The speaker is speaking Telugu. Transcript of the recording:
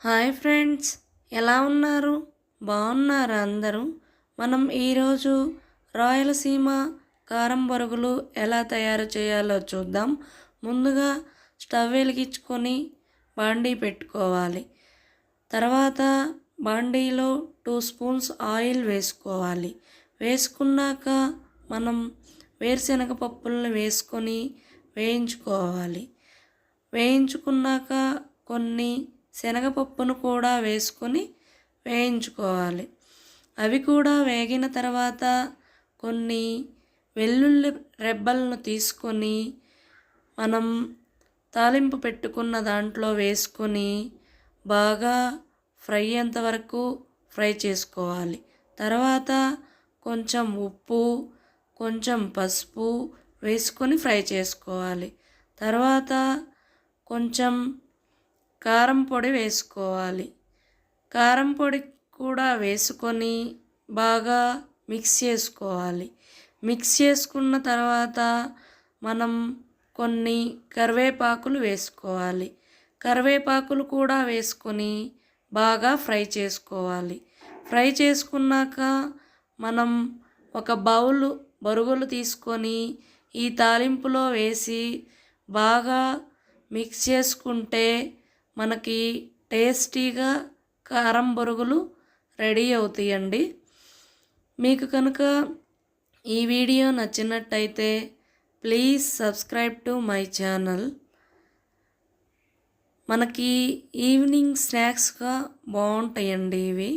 హాయ్ ఫ్రెండ్స్, ఎలా ఉన్నారు? బాగున్నారా అందరూ? మనం ఈరోజు రాయలసీమ కారం బొరుగులు ఎలా తయారు చేయాలో చూద్దాం. ముందుగా స్టవ్ వెలిగించుకొని బాండీ పెట్టుకోవాలి. తర్వాత బాండీలో 2 స్పూన్స్ ఆయిల్ వేసుకోవాలి. వేసుకున్నాక మనం వేరుశనగ పప్పులను వేసుకొని వేయించుకోవాలి. వేయించుకున్నాక కొన్ని శనగపప్పును కూడా వేసుకొని వేయించుకోవాలి. అవి కూడా వేగిన తర్వాత కొన్ని వెల్లుల్లి రెబ్బలను తీసుకొని మనం తాలింపు పెట్టుకున్న దాంట్లో వేసుకొని బాగా ఫ్రై అయ్యేంతవరకు ఫ్రై చేసుకోవాలి. తర్వాత కొంచెం ఉప్పు, కొంచెం పసుపు వేసుకొని ఫ్రై చేసుకోవాలి. తర్వాత కొంచెం కారం పొడి వేసుకోవాలి. కారం పొడి కూడా వేసుకొని బాగా మిక్స్ చేసుకోవాలి. మిక్స్ చేసుకున్న తర్వాత మనం కొన్ని కరివేపాకులు వేసుకోవాలి. కరివేపాకులు కూడా వేసుకొని బాగా ఫ్రై చేసుకోవాలి. ఫ్రై చేసుకున్నాక మనం ఒక బౌల్ బొరుగులు తీసుకొని ఈ తాలింపులో వేసి బాగా మిక్స్ చేసుకుంటే మనకి టేస్టీగా కారం బొరుగులు రెడీ అవుతాయండి. మీకు కనుక ఈ వీడియో నచ్చినట్టయితే please subscribe to my channel. మనకి ఈవినింగ్ స్నాక్స్గా బాగుంటాయండి ఇవి.